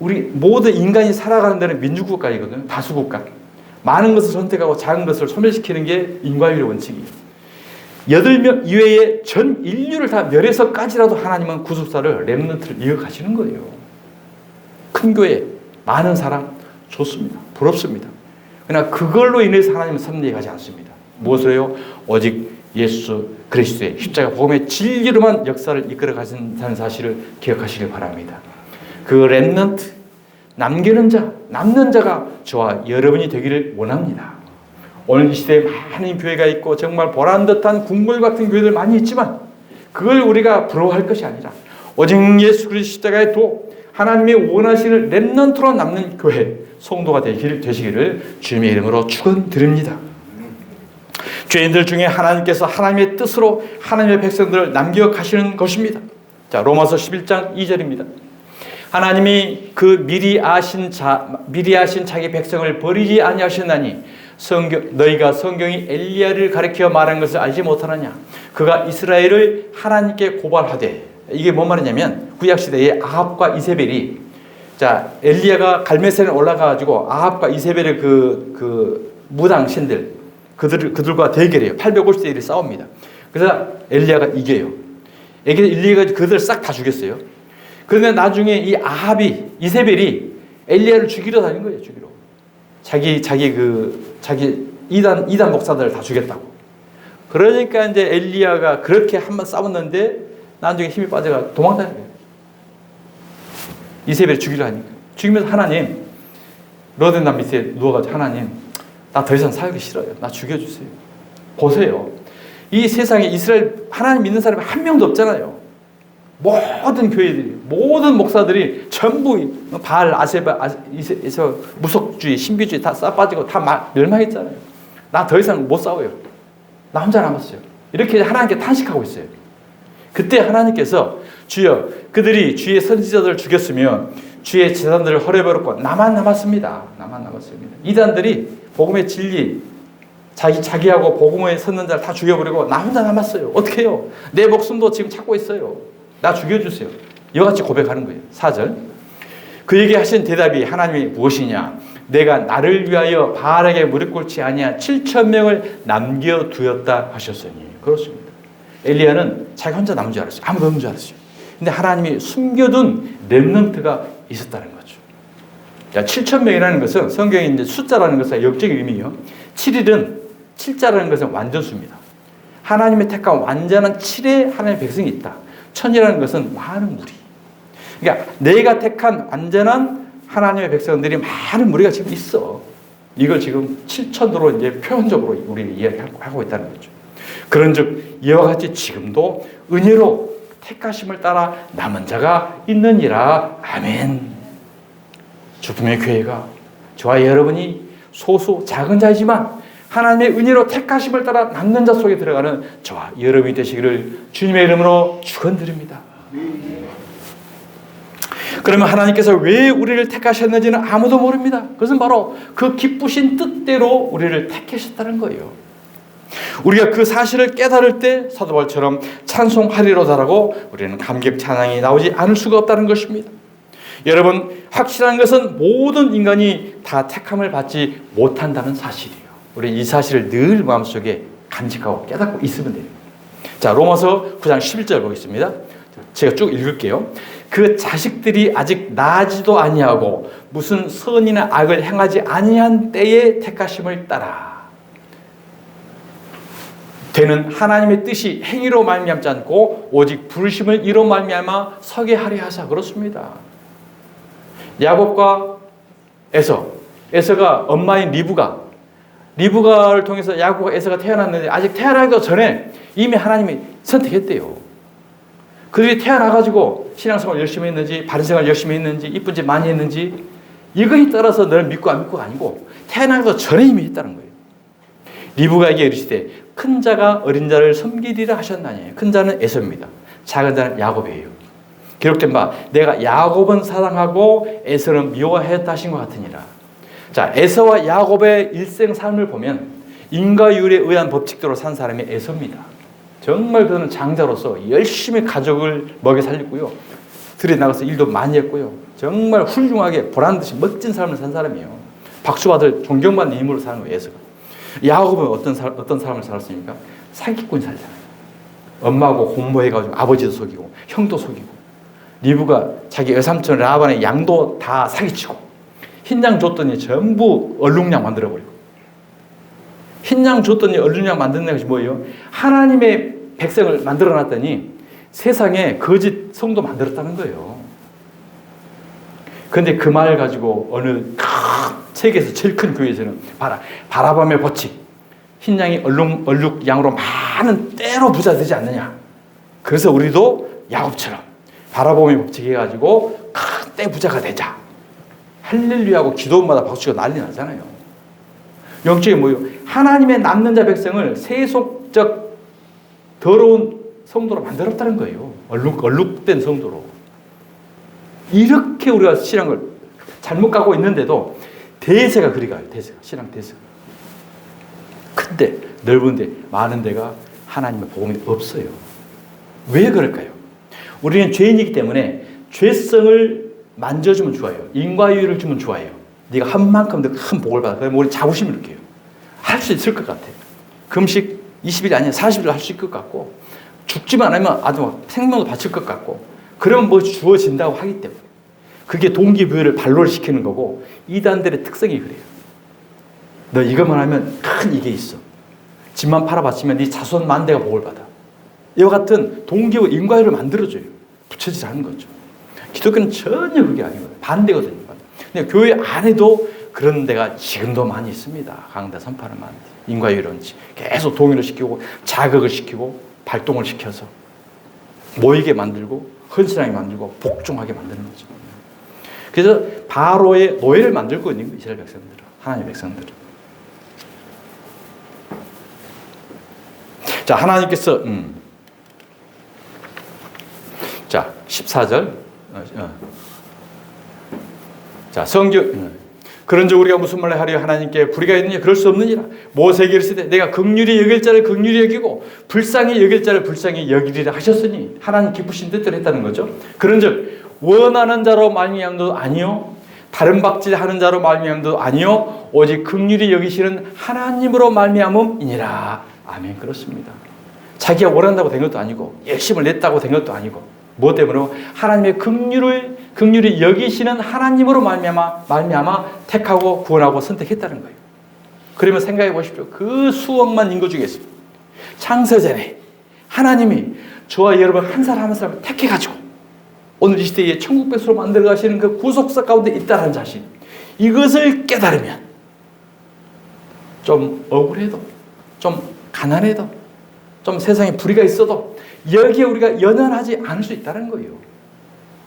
우리 모든 인간이 살아가는 데는 민주국가이거든요. 다수국가. 많은 것을 선택하고 작은 것을 소멸시키는 게 인과율의 원칙이에요. 8명 이외에 전 인류를 다 멸해서까지라도 하나님은 구속사를 렘넌트를 이어가시는 거예요. 큰 교회, 많은 사람 좋습니다. 부럽습니다. 그러나 그걸로 인해서 하나님은 섭리해 가지 않습니다. 무엇으로요? 오직 예수 그리스도의 십자가 복음의 진리로만 역사를 이끌어 가신다는 사실을 기억하시길 바랍니다. 그 렘넌트, 남기는 자, 남는 자가 저와 여러분이 되기를 원합니다. 오늘 이 시대에 많은 교회가 있고 정말 보란듯한 국물 같은 교회들 많이 있지만 그걸 우리가 부러워할 것이 아니라 오직 예수 그리스도 십자가의 도 하나님의 원하시는 렘넌트로 남는 교회 성도가 되시기를 주님의 이름으로 축원드립니다. 죄인들 중에 하나님께서 하나님의 뜻으로 하나님의 백성들을 남겨가시는 것입니다. 자, 로마서 11장 2절입니다. 하나님이 그 미리 아신 자기 백성을 버리지 아니하셨나니 너희가 성경이 엘리야를 가리켜 말한 것을 알지 못하느냐. 그가 이스라엘을 하나님께 고발하되. 이게 뭔 말이냐면 구약시대에 아합과 이세벨이, 자, 엘리야가 갈멜산에 올라가가지고 아합과 이세벨의 그 무당 신들, 그들과 대결해요. 850대 1이 싸웁니다. 그래서 엘리야가 이겨요. 엘리야가 그들을 싹 다 죽였어요. 그런데 나중에 이 아합이, 이세벨이 엘리야를 죽이러 다닌 거예요. 죽이러. 자기 이단 목사들을 다 죽였다고. 그러니까 이제 엘리야가 그렇게 한번 싸웠는데 나중에 힘이 빠져가 도망다닌 거예요. 이세벨을 죽이려 하니까. 죽이면서 하나님, 로덴단 밑에 누워가지고 하나님, 나 더 이상 살기 싫어요. 나 죽여주세요. 보세요. 이 세상에 이스라엘 하나님 믿는 사람이 한 명도 없잖아요. 모든 교회들이, 모든 목사들이 전부 바알, 아세바, 무속주의, 신비주의 다 싸빠지고 다 멸망했잖아요. 나 더 이상 못 싸워요. 나 혼자 남았어요. 이렇게 하나님께 탄식하고 있어요. 그때 하나님께서 주여, 그들이 주의 선지자들을 죽였으면 주의 재산들을 헐어버렸고 나만 남았습니다. 나만 남았습니다. 이단들이 복음의 진리, 자기하고 복음에 섰는 자를 다 죽여버리고 나 혼자 남았어요. 어떻게 해요? 내 목숨도 지금 찾고 있어요. 나 죽여주세요. 이와 같이 고백하는 거예요. 4절. 그에게 하신 대답이 하나님이 무엇이냐? 내가 나를 위하여 바알에게 무릎 꿇지 아니한 7,000명을 남겨두었다 하셨으니. 그렇습니다. 엘리야는 자기 혼자 남은 줄 알았어요. 아무도 없는 줄 알았어요. 근데 하나님이 숨겨둔 렘넌트가 있었다는 거죠. 자, 7,000명이라는 것은 성경에 이제 숫자라는 것은 역적인 의미예요. 7일은 7자라는 것은 완전수입니다. 하나님의 택한 완전한 7의 하나님의 백성이 있다. 1,000이라는 것은 많은 무리. 그러니까 내가 택한 완전한 하나님의 백성들이 많은 무리가 지금 있어. 이걸 지금 7,000으로 이제 표현적으로 우리는 이야기하고 있다는 거죠. 그런즉 이와 같이 지금도 은혜로 택하심을 따라 남은 자가 있느니라. 아멘. 주품의 교회가, 저와 여러분이 소수 작은 자이지만 하나님의 은혜로 택하심을 따라 남는 자 속에 들어가는 저와 여러분이 되시기를 주님의 이름으로 축원드립니다. 그러면 하나님께서 왜 우리를 택하셨는지는 아무도 모릅니다. 그것은 바로 그 기쁘신 뜻대로 우리를 택하셨다는 거예요. 우리가 그 사실을 깨달을 때 사도 바울처럼 찬송하리로다라고 우리는 감격 찬양이 나오지 않을 수가 없다는 것입니다. 여러분, 확실한 것은 모든 인간이 다 택함을 받지 못한다는 사실이에요. 우리 이 사실을 늘 마음속에 간직하고 깨닫고 있으면 돼요. 자, 로마서 9장 11절 보겠습니다. 제가 쭉 읽을게요. 그 자식들이 아직 나지도 아니하고 무슨 선이나 악을 행하지 아니한 때에 택하심을 따라 되는 하나님의 뜻이 행위로 말미암지 않고 오직 부르심을 이로 말미암아 서게 하려 하사. 그렇습니다. 야곱과 에서가 엄마인 리브가를 통해서 야곱과 에서가 태어났는데 아직 태어나기도 전에 이미 하나님이 선택했대요. 그들이 태어나가지고 신앙생활 열심히 했는지, 바른생활 열심히 했는지, 이쁜 짓 많이 했는지, 이거에 따라서 너를 믿고 안 믿고가 아니고 태어나기도 전에 이미 했다는 거예요. 리브가에게 이르시되 큰 자가 어린 자를 섬기리라 하셨나니. 큰 자는 에서입니다. 작은 자는 야곱이에요. 기록된 바 내가 야곱은 사랑하고 에서는 미워하였다 하신 것 같으니라. 자, 에서와 야곱의 일생 삶을 보면 인과율에 의한 법칙대로 산 사람이 에서입니다. 정말 그는 장자로서 열심히 가족을 먹여 살렸고요. 들에 나가서 일도 많이 했고요. 정말 훌륭하게 보란듯이 멋진 삶을 산 사람이에요. 박수받을 존경받는 인물로 사는 거예요, 에서가. 야곱은 어떤 삶을 살았습니까? 사기꾼 살잖아요. 엄마하고 공모해가지고 아버지도 속이고 형도 속이고, 리브가 자기 외삼촌 라반의 양도 다 사기치고, 흰양 줬더니 전부 얼룩양 만들어버리고. 흰양 줬더니 얼룩양 만드는 것이 뭐예요? 하나님의 백성을 만들어놨더니 세상에 거짓 성도 만들었다는 거예요. 그런데 그 말 가지고 어느 세계에서 제일 큰 교회에서는 바라밤의 법칙, 흰양이 얼룩양으로 많은 때로 부자 되지 않느냐. 그래서 우리도 야곱처럼 바라봄의 법칙 해가지고 큰 때 부자가 되자. 할렐루야하고 기도마다 박수치고 난리 나잖아요. 영적이 뭐예요? 하나님의 남는 자 백성을 세속적 더러운 성도로 만들었다는 거예요. 얼룩된 성도로. 이렇게 우리가 신앙을 잘못 가고 있는데도 대세가 그리 가요. 대세가. 신앙 대세가. 큰데 넓은데 많은 데가 하나님의 복음이 없어요. 왜 그럴까요? 우리는 죄인이기 때문에 죄성을 만져주면 좋아요. 인과유의를 주면 좋아요. 네가 한 만큼 더 큰 복을 받아. 그러면 우리 자부심을 느껴요. 할 수 있을 것 같아요. 금식 20일 아니야 40일 할 수 있을 것 같고 죽지만 않으면 아주 막 생명도 바칠 것 같고 그러면 뭐 주어진다고 하기 때문에 그게 동기부여를 발로시키는 거고 이단들의 특성이 그래요. 너 이것만 하면 큰 이게 있어. 집만 팔아바치면 네 자손 만대가 복을 받아. 이와 같은 동기와 인과율을 만들어줘요. 부처질하는 거죠. 기독교는 전혀 그게 아니거든요. 반대거든요. 근데 교회 안에도 그런 데가 지금도 많이 있습니다. 강대 선파를 많이 인과율론지 계속 동의를 시키고 자극을 시키고 발동을 시켜서 모이게 만들고 헌신하게 만들고 복종하게 만드는 거죠. 그래서 바로의 노예를 만들고 있는 거예요. 이스라엘 백성들은. 하나님의 백성들은. 자, 하나님께서 자, 14절 자, 성경 그런즉 우리가 무슨 말을 하려 하나님께 불의가 있느냐 그럴 수 없느니라. 모세에게 이르시되 내가 긍휼히 여길 자를 긍휼히 여기고 불쌍히 여길 자를 불쌍히 여기리라 하셨으니 하나님 기쁘신 뜻대로 했다는 거죠. 그런즉 원하는 자로 말미암도 아니요 다른 박질하는 자로 말미암도 아니요 오직 긍휼히 여기시는 하나님으로 말미암음이니라. 아멘. 그렇습니다. 자기가 원한다고 된 것도 아니고 열심을 냈다고 된 것도 아니고 무엇 때문에 하나님의 긍휼히 여기시는 하나님으로 말미암아 택하고 구원하고 선택했다는 거예요. 그러면 생각해 보십시오. 그 수억만 인구 중에 있습니다. 창세전에 하나님이 저와 여러분 한 사람 한 사람을 택해가지고 오늘 이 시대에 천국 백성으로 만들어 가시는 그 구속사 가운데 있다는 자신, 이것을 깨달으면 좀 억울해도 좀 가난해도 좀 세상에 불의가 있어도 여기에 우리가 연연하지 않을 수 있다는 거예요.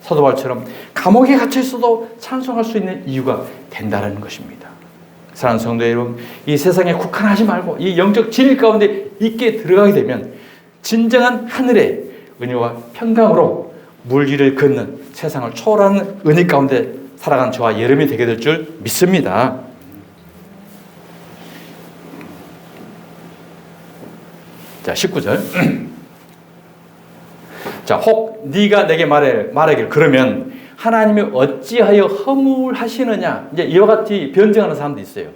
사도 바울처럼 감옥에 갇혀 있어도 찬송할 수 있는 이유가 된다는 것입니다. 사랑하는 성도 여러분, 이 세상에 국한하지 말고 이 영적 진리 가운데 있게 들어가게 되면 진정한 하늘의 은혜와 평강으로 물길을 걷는 세상을 초월하는 은혜 가운데 살아가는 저와 여러분이 되게 될 줄 믿습니다. 자, 19절. 자, 혹 네가 내게 말하길 그러면 하나님이 어찌하여 허물하시느냐. 이제 이와 같이 변증하는 사람도 있어요.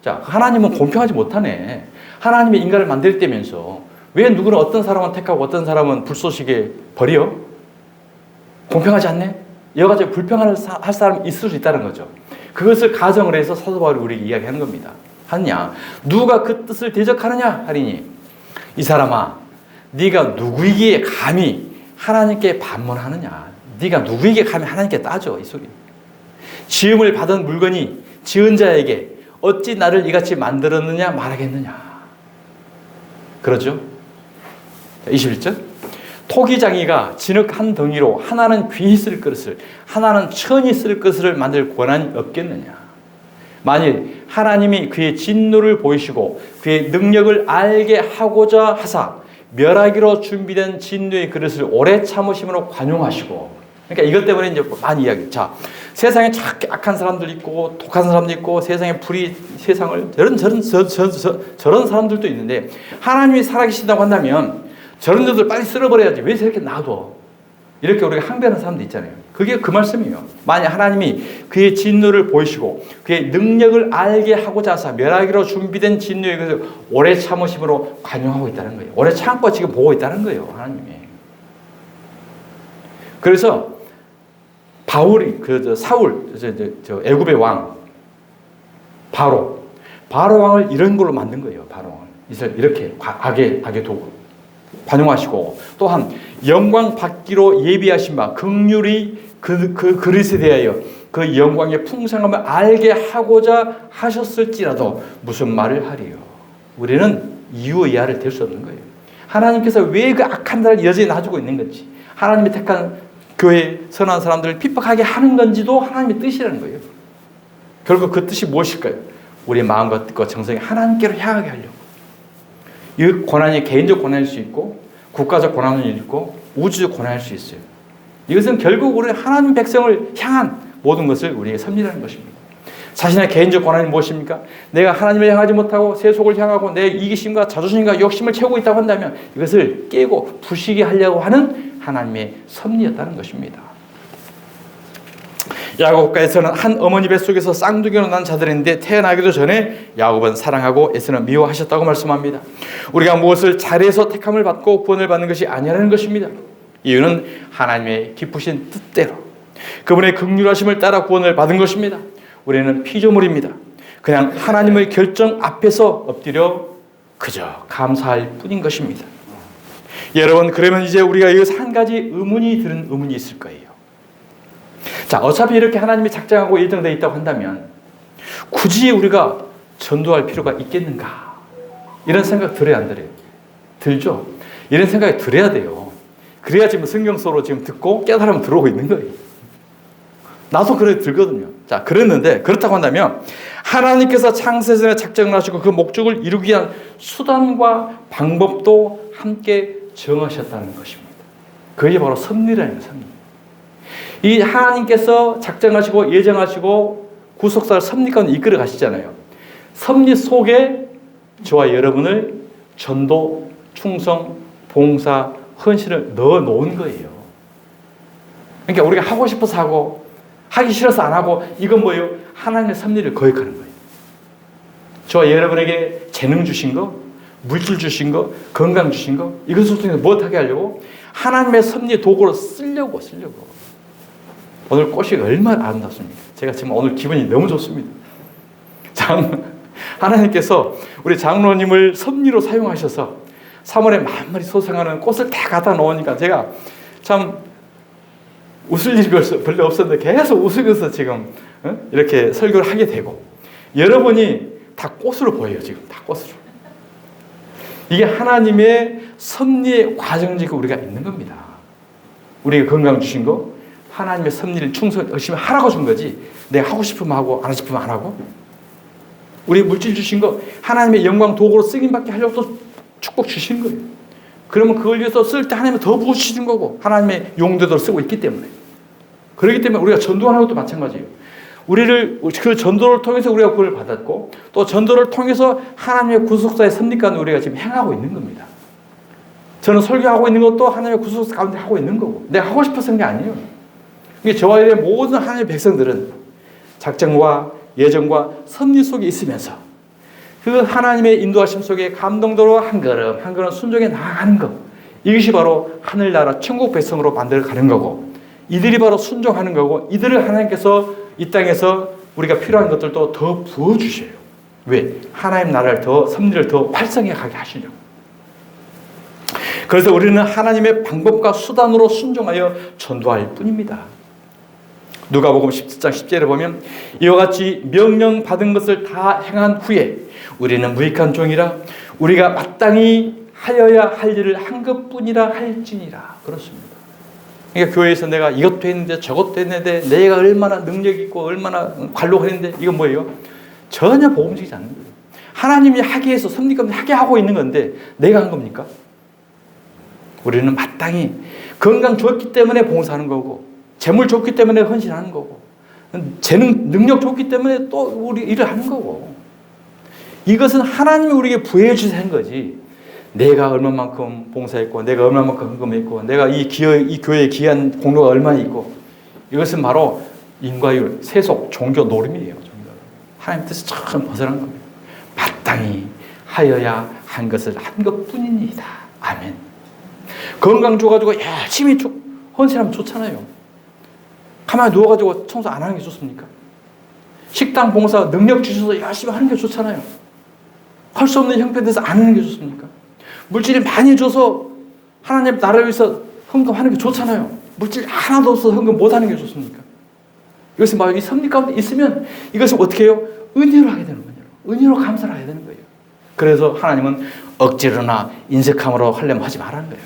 자, 하나님은 공평하지 못하네. 하나님이 인간을 만들 때면서 왜 누구는 어떤 사람은 택하고 어떤 사람은 불쏘시게 버려? 공평하지 않네? 이와 같이 불평할 사람이 있을 수 있다는 거죠. 그것을 가정을 해서 사도 바울이 우리에게 이야기하는 겁니다. 하느냐? 누가 그 뜻을 대적하느냐? 하리니 이 사람아, 네가 누구이기에 감히 하나님께 반문하느냐? 네가 누구에게 감히 하나님께 따져? 이 소리. 지음을 받은 물건이 지은 자에게 어찌 나를 이같이 만들었느냐 말하겠느냐? 그러죠? 21절. 토기장이가 진흙 한 덩이로 하나는 귀히 쓸 그릇을 하나는 천히 쓸 그릇을 만들 권한이 없겠느냐? 만일 하나님이 그의 진노를 보이시고 그의 능력을 알게 하고자 하사 멸하기로 준비된 진노의 그릇을 오래 참으심으로 관용하시고, 그러니까 이것 때문에 이제 많이 이야기. 자, 세상에 악한 사람들 있고 독한 사람도 있고 세상에 불이 세상을 저런 사람들도 있는데 하나님이 살아계신다고 한다면 저런 자들 빨리 쓸어버려야지 왜 저렇게 놔둬? 이렇게 우리가 항변하는 사람도 있잖아요. 그게 그 말씀이에요. 만약 하나님이 그의 진노를 보이시고 그의 능력을 알게 하고자 하사 멸하기로 준비된 진노의 것을 오래 참으심으로 관용하고 있다는 거예요. 오래 참고 지금 보고 있다는 거예요. 하나님이. 그래서 바울이 사울 애굽의 왕 바로 왕을 이런 걸로 만든 거예요. 바로 왕을 이렇게 악의 도구 관용하시고 또한 영광 받기로 예비하신 바 긍휼히 그 그릇에 대하여 그 영광의 풍성함을 알게 하고자 하셨을지라도 무슨 말을 하리요? 우리는 이유의야를 댈 수 없는 거예요. 하나님께서 왜 그 악한 자를 여전히 놔주고 있는 건지, 하나님이 택한 교회 선한 사람들을 핍박하게 하는 건지도 하나님의 뜻이라는 거예요. 결국 그 뜻이 무엇일까요? 우리의 마음과 뜻과 정성이 하나님께로 향하게 하려고. 이 고난이 개인적 고난일 수 있고 국가적 고난일 수 있고 우주적 고난일 수 있어요. 이것은 결국 우리 하나님 백성을 향한 모든 것을 우리에게 섭리하는 것입니다. 자신의 개인적 권한이 무엇입니까? 내가 하나님을 향하지 못하고 세속을 향하고 내 이기심과 자존심과 욕심을 채우고 있다고 한다면 이것을 깨고 부시게 하려고 하는 하나님의 섭리였다는 것입니다. 야곱과에서는 한 어머니 뱃속에서 쌍둥이로 난 자들인데 태어나기도 전에 야곱은 사랑하고 에서는 미워하셨다고 말씀합니다. 우리가 무엇을 잘해서 택함을 받고 구원을 받는 것이 아니라는 것입니다. 이유는 하나님의 기쁘신 뜻대로 그분의 긍휼하심을 따라 구원을 받은 것입니다. 우리는 피조물입니다. 그냥 하나님의 결정 앞에서 엎드려 그저 감사할 뿐인 것입니다. 여러분, 그러면 이제 우리가 여기서 한 가지 의문이 드는 의문이 있을 거예요. 자, 어차피 이렇게 하나님이 작정하고 예정되어 있다고 한다면 굳이 우리가 전도할 필요가 있겠는가? 이런 생각 들어야 안 들어요? 들죠? 이런 생각이 들어야 돼요. 그래야 지금 성경서로 지금 듣고 깨달으면 들어오고 있는 거예요. 나도 그래 들거든요. 자, 그랬는데 그렇다고 한다면 하나님께서 창세전에 작정을 하시고 그 목적을 이루기 위한 수단과 방법도 함께 정하셨다는 것입니다. 그게 바로 섭리라는 거예요. 섭리. 이 하나님께서 작정하시고 예정하시고 구속사를 섭리 가운데 이끌어 가시잖아요. 섭리 속에 저와 여러분을 전도, 충성, 봉사, 헌신을 넣어 놓은 거예요. 그러니까 우리가 하고 싶어서 하고 하기 싫어서 안 하고 이건 뭐예요? 하나님의 섭리를 거역하는 거예요. 저와 여러분에게 재능 주신 거, 물질 주신 거, 건강 주신 거 이것을 통해서 무엇하게 하려고? 하나님의 섭리의 도구로 쓰려고. 오늘 꽃이 얼마나 아름답습니까? 제가 지금 오늘 기분이 너무 좋습니다. 하나님께서 우리 장로님을 섭리로 사용하셔서 3월에 만물이 소생하는 꽃을 다 갖다 놓으니까 제가 참 웃을 일이 별로 없었는데 계속 웃으면서 지금 이렇게 설교를 하게 되고 여러분이 다 꽃으로 보여요. 지금 다 꽃으로. 이게 하나님의 섭리의 과정지고 우리가 있는 겁니다. 우리가 건강 주신 거 하나님의 섭리를 열심히 하라고 준 거지 내가 하고 싶으면 하고 안 하고 싶으면 안 하고 우리 물질 주신 거 하나님의 영광 도구로 쓰임받게 하려고 또 축복 주신 거예요. 그러면 그걸 위해서 쓸 때 하나님은 더 부어주시는 거고 하나님의 용도대로 쓰고 있기 때문에 그렇기 때문에 우리가 전도하는 것도 마찬가지예요. 우리를 그 전도를 통해서 우리가 구원을 받았고 또 전도를 통해서 하나님의 구속사의 섭리 가운데 우리가 지금 행하고 있는 겁니다. 저는 설교하고 있는 것도 하나님의 구속사 가운데 하고 있는 거고 내가 하고 싶어서 한 게 아니에요. 이게 저와 여러분의 모든 하나님의 백성들은 작정과 예정과 섭리 속에 있으면서 그 하나님의 인도하심 속에 감동도로 한 걸음 한 걸음 순종해 나아가는 것 이것이 바로 하늘나라 천국 백성으로 만들어가는 거고 이들이 바로 순종하는 거고 이들을 하나님께서 이 땅에서 우리가 필요한 것들도 더 부어주셔요. 왜? 하나님 나라를 더 섭리를 더 활성해 가게 하시려고. 그래서 우리는 하나님의 방법과 수단으로 순종하여 전도할 뿐입니다. 누가복음 17장 10절에 보면 이와 같이 명령받은 것을 다 행한 후에 우리는 무익한 종이라 우리가 마땅히 하여야 할 일을 한 것뿐이라 할지니라. 그렇습니다. 그러니까 교회에서 내가 이것도 했는데 저것도 했는데 내가 얼마나 능력 있고 얼마나 관록했는데 이건 뭐예요? 전혀 복음적이지 않는 거예요. 하나님이 하게 해서 섭리 가운데 하게 하고 있는 건데 내가 한 겁니까? 우리는 마땅히 건강 좋기 때문에 봉사하는 거고 재물 좋기 때문에 헌신하는 거고 재능 능력 좋기 때문에 또 우리 일을 하는 거고 이것은 하나님이 우리에게 부여해 주신 거지 내가 얼마만큼 봉사했고 내가 얼마만큼 헌금했고 내가 이 교회에 기여한 공로가 얼마나 있고 이것은 바로 인과율, 세속, 종교 노름이에요. 하나님 뜻을 참 벗어난 겁니다. 마땅히 하여야 한 것을 한 것뿐입니다. 아멘. 건강 줘가지고 열심히 헌신하면 좋잖아요. 가만히 누워가지고 청소 안 하는 게 좋습니까? 식당 봉사 능력 주셔서 열심히 하는 게 좋잖아요. 할 수 없는 형편에서 안 하는 게 좋습니까? 물질이 많이 줘서 하나님 나라를 위해서 헌금하는 게 좋잖아요. 물질 하나도 없어서 헌금 못 하는 게 좋습니까? 이것이 막 이 섭리 가운데 있으면 이것을 어떻게 해요? 은혜로 하게 되는 거예요. 은혜로 감사를 해야 되는 거예요. 그래서 하나님은 억지로나 인색함으로 하려면 하지 말라는 거예요.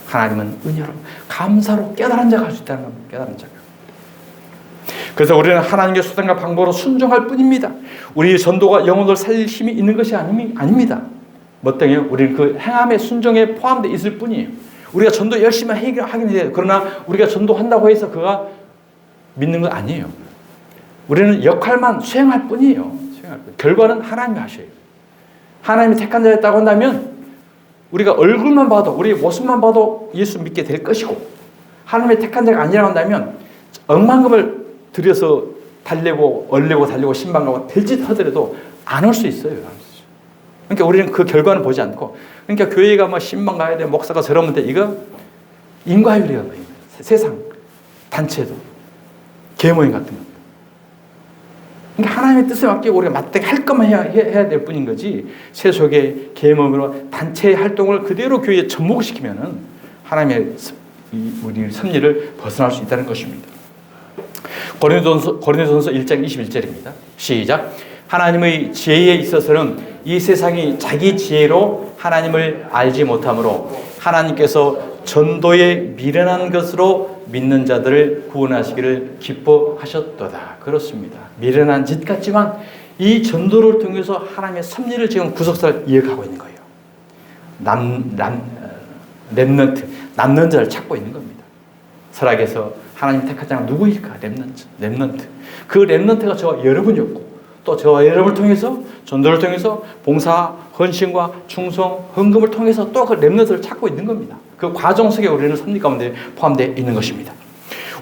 하나님은 은혜로 감사로 깨달은 자가 할 수 있다는 겁니다. 깨달은 자가. 그래서 우리는 하나님의 수단과 방법으로 순종할 뿐입니다. 우리의 전도가 영혼을 살릴 힘이 있는 것이 아닙니다. 뭐 때문에 우리는 그 행함의 순종에 포함되어 있을 뿐이에요. 우리가 전도 열심히 하긴 해요. 그러나 우리가 전도한다고 해서 그가 믿는 건 아니에요. 우리는 역할만 수행할 뿐이에요. 수행할 뿐. 결과는 하나님이 하셔요. 하나님이 택한 자였다고 한다면 우리가 얼굴만 봐도, 우리 모습만 봐도 예수 믿게 될 것이고, 하나님의 택한 자가 아니라고 한다면 억만금을 들여서 달래고 얼레고 달래고 신방 가고 별짓 하더라도 안 올 수 있어요. 그러니까 우리는 그 결과는 보지 않고, 그러니까 교회가 뭐 신방 가야 돼, 목사가 저러면 돼, 이거 인과율이에요. 세상 단체도 계모임 같은 거. 그러니까 하나님의 뜻에 맡기고 우리가 마땅히 할 것만 해야 될 뿐인 거지, 세속의 계모임으로 단체의 활동을 그대로 교회에 접목시키면은 하나님의 우리 섭리를 벗어날 수 있다는 것입니다. 고린도전서 1장 21절입니다. 시작. 하나님의 지혜에 있어서는 이 세상이 자기 지혜로 하나님을 알지 못하므로 하나님께서 전도에 미련한 것으로 믿는 자들을 구원하시기를 기뻐하셨도다. 그렇습니다. 미련한 짓 같지만 이 전도를 통해서 하나님의 섭리를 지금 구속사를 이어가고 있는 거예요. 렘넌트, 남는 자를 찾고 있는 겁니다. 설학에서 하나님 택한 자가 누구일까? 렘넌트. 그 렘넌트가 저와 여러분이었고, 또 저와 여러분을 통해서, 전도를 통해서 봉사, 헌신과 충성, 헌금을 통해서 또 그 렘넌트를 찾고 있는 겁니다. 그 과정 속에 우리는 섭리 가운데 포함되어 있는 것입니다.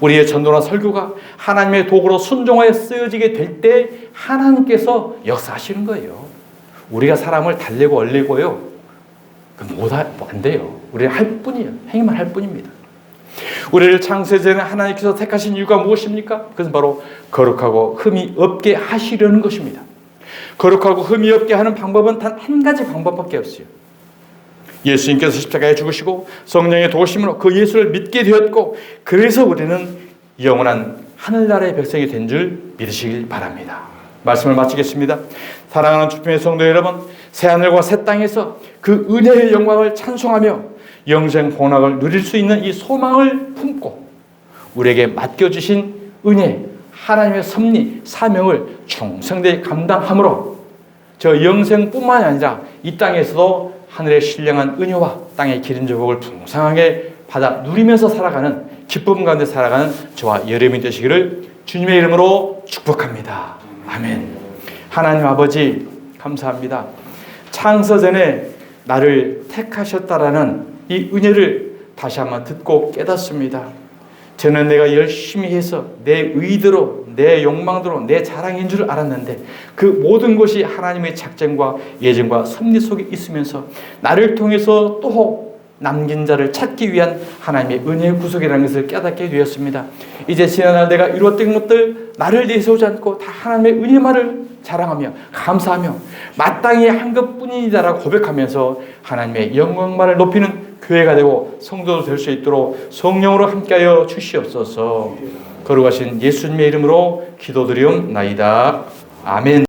우리의 전도나 설교가 하나님의 도구로 순종하여 쓰여지게 될 때 하나님께서 역사하시는 거예요. 우리가 사람을 달래고 얼리고요, 안 돼요. 우리는 할 뿐이에요. 행위만 할 뿐입니다. 우리를 창세 전에 하나님께서 택하신 이유가 무엇입니까? 그것은 바로 거룩하고 흠이 없게 하시려는 것입니다. 거룩하고 흠이 없게 하는 방법은 단 한 가지 방법밖에 없어요. 예수님께서 십자가에 죽으시고 성령의 도우심으로 그 예수를 믿게 되었고, 그래서 우리는 영원한 하늘나라의 백성이 된 줄 믿으시길 바랍니다. 말씀을 마치겠습니다. 사랑하는 주님의 성도 여러분, 새하늘과 새 땅에서 그 은혜의 영광을 찬송하며 영생 복락을 누릴 수 있는 이 소망을 품고 우리에게 맡겨주신 은혜, 하나님의 섭리, 사명을 충성되이 감당함으로 저 영생뿐만이 아니라 이 땅에서도 하늘의 신령한 은혜와 땅의 기름 제복을 풍성하게 받아 누리면서 살아가는, 기쁨 가운데 살아가는 저와 여러분이 되시기를 주님의 이름으로 축복합니다. 아멘. 하나님 아버지 감사합니다. 창세 전에 나를 택하셨다라는 이 은혜를 다시 한번 듣고 깨닫습니다. 저는 내가 열심히 해서 내 의대로, 내 욕망대로, 내 자랑인 줄 알았는데 그 모든 것이 하나님의 작정과 예정과 섭리 속에 있으면서 나를 통해서 또 남긴 자를 찾기 위한 하나님의 은혜의 구속이라는 것을 깨닫게 되었습니다. 이제 지난날 내가 이루었던 것들 나를 내세우지 않고 다 하나님의 은혜만을 자랑하며 감사하며 마땅히 한 것뿐이다라고 고백하면서 하나님의 영광만을 높이는 교회가 되고 성도도 될 수 있도록 성령으로 함께하여 주시옵소서. 거룩하신 예수님의 이름으로 기도드리옵나이다. 아멘.